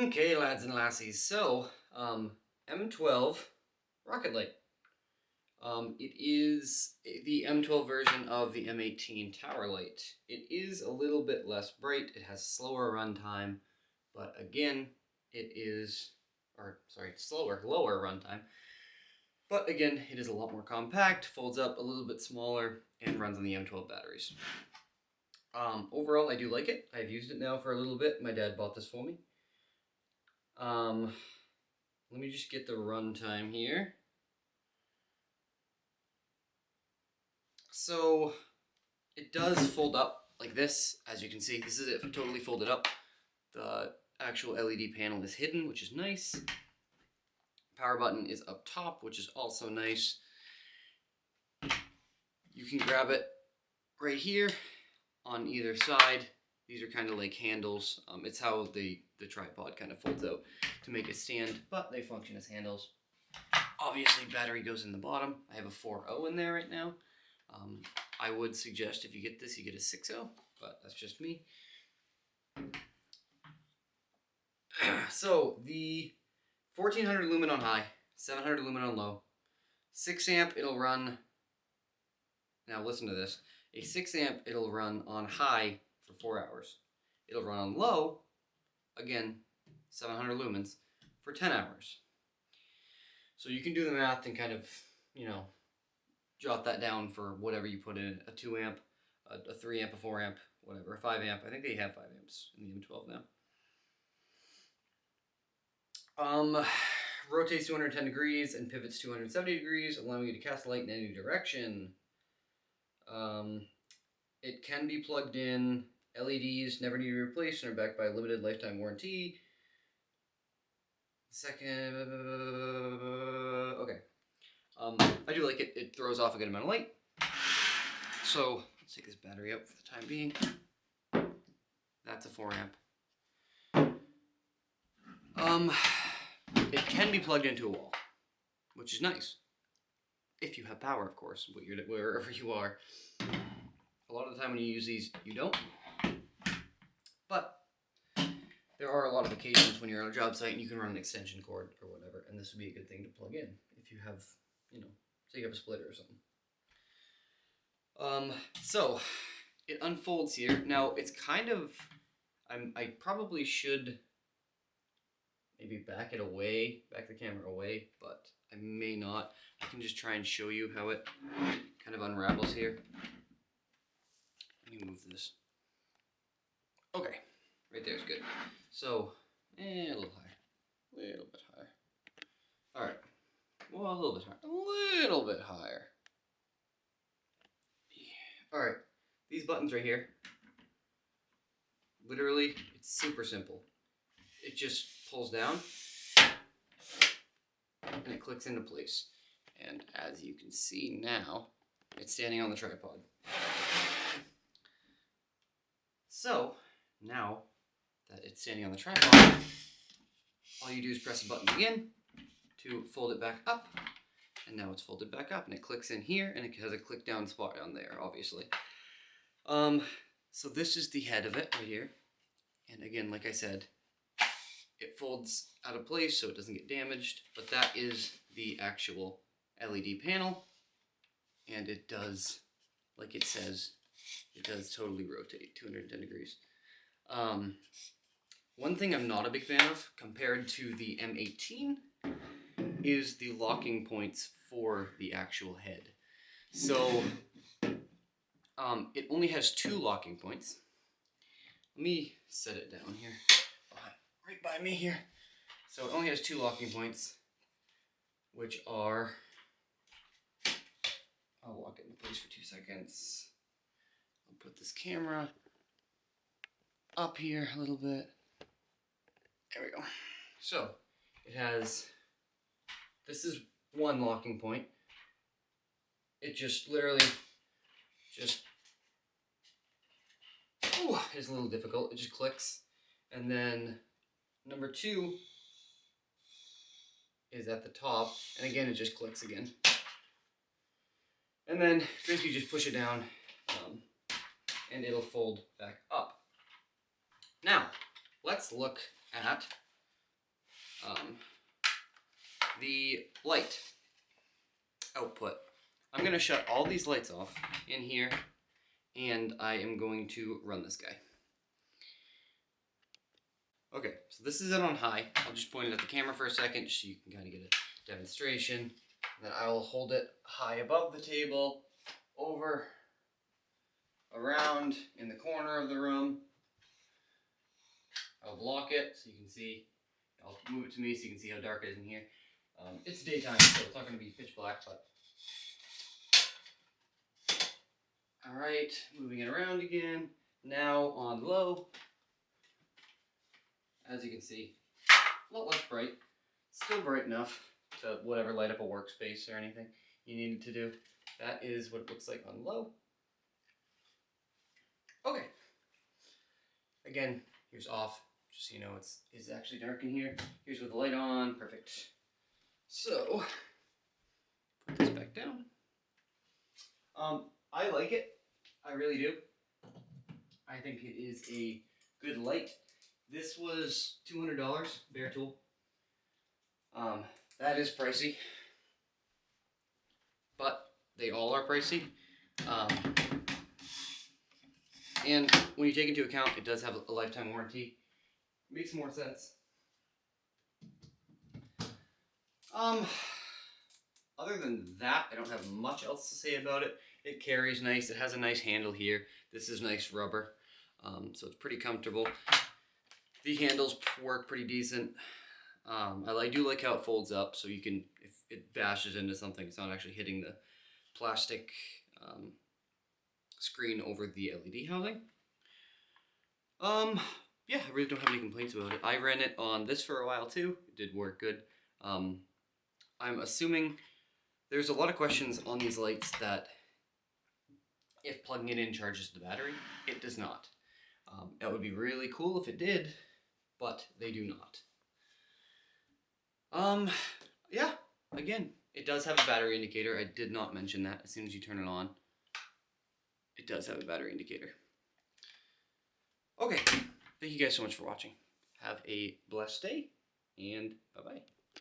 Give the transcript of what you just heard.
Okay, lads and lassies, so, M12 Rocket Light. It is the M12 version of the M18 Tower Light. It is a little bit less bright, it has slower runtime, but again, lower runtime. But again, it is a lot more compact, folds up a little bit smaller, and runs on the M12 batteries. Overall, I do like it. I've used it now for a little bit. My dad bought this for me. Let me just get the runtime here. So it does fold up like this. As you can see, this is it totally folded up. The actual LED panel is hidden, which is nice. Power button is up top, which is also nice. You can grab it right here on either side. These are kind of like handles. It's how the tripod kind of folds out to make it stand, but they function as handles. Obviously, battery goes in the bottom. I have a 4.0 in there right now. I would suggest if you get this, you get a 6.0, but that's just me. So the 1400 lumen on high, 700 lumen on low, 6 amp it'll run. Now listen to this. A 6 amp it'll run on high for 4 hours. It'll run on low, again, 700 lumens, for 10 hours. So you can do the math and kind of, jot that down for whatever you put in. A 2 amp, a 3 amp, a 4 amp, whatever, a 5 amp. I think they have 5 amps in the M12 now. Rotates 210 degrees and pivots 270 degrees, allowing you to cast light in any direction. It can be plugged in. LEDs never need to be replaced and are backed by a limited lifetime warranty. Okay. I do like it. It throws off a good amount of light. So let's take this battery out for the time being. That's a 4 amp. It can be plugged into a wall, which is nice. If you have power, of course, but wherever you are. A lot of the time when you use these, you don't. But there are a lot of occasions when you're on a job site and you can run an extension cord or whatever, and this would be a good thing to plug in if you have, say you have a splitter or something. So it unfolds here. Now it's kind of, I probably should maybe back the camera away, but I may not. I can just try and show you how it kind of unravels here. Let me move this. Okay, right there is good. So, a little higher, a little bit higher. All right, well, a little bit higher, a little bit higher. All right, these buttons right here, literally, it's super simple. It just pulls down and it clicks into place. And as you can see now, it's standing on the tripod. So now that it's standing on the tripod, all you do is press the button again to fold it back up. And now it's folded back up and it clicks in here and it has a click down spot down there, obviously. So this is the head of it right here. And again, like I said, it folds out of place so it doesn't get damaged, but that is the actual LED panel. And it does, like it says, it does totally rotate 210 degrees. One thing I'm not a big fan of compared to the M18 is the locking points for the actual head. So it only has 2 locking points. Let me set it down here, right by me here. So it only has 2 locking points, which are, I'll lock it in place for 2 seconds. I'll put this camera up here a little bit. There we go. So it has, this is 1 locking point. It just literally it's a little difficult. It just clicks. And then number 2 is at the top. And again, it just clicks again. And then basically just push it down and it'll fold back up. Now, let's look at The light output. I'm going to shut all these lights off in here, and I am going to run this guy. Okay, so this is it on high. I'll just point it at the camera for a second so you can kind of get a demonstration. Then I'll hold it high above the table, over, around, in the corner of the room. I'll block it so you can see. I'll move it to me so you can see how dark it is in here. It's daytime, so it's not going to be pitch black, but... Alright, moving it around again. Now on low. As you can see, a lot less bright. Still bright enough to whatever light up a workspace or anything you needed to do. That is what it looks like on low. Okay. Again, here's off, just so you know it's actually dark in here. Here's with the light on, perfect. So, put this back down. I like it, I really do. I think it is a good light. This was $200, bare tool. That is pricey, but they all are pricey. And when you take into account it does have a lifetime warranty, it makes more sense. Other than that, I don't have much else to say about it. It carries nice. It has a nice handle here. This is nice rubber, so it's pretty comfortable. The handles work pretty decent. I do like how it folds up, so you can, if it bashes into something, it's not actually hitting the plastic screen over the LED housing. Yeah, I really don't have any complaints about it. I ran it on this for a while too. It did work good. I'm assuming there's a lot of questions on these lights that if plugging it in charges the battery. It does not. That would be really cool if it did, but they do not. Yeah, again, it does have a battery indicator. I did not mention that. As soon as you turn it on, it does have a battery indicator. Okay, thank you guys so much for watching. Have a blessed day, and bye-bye.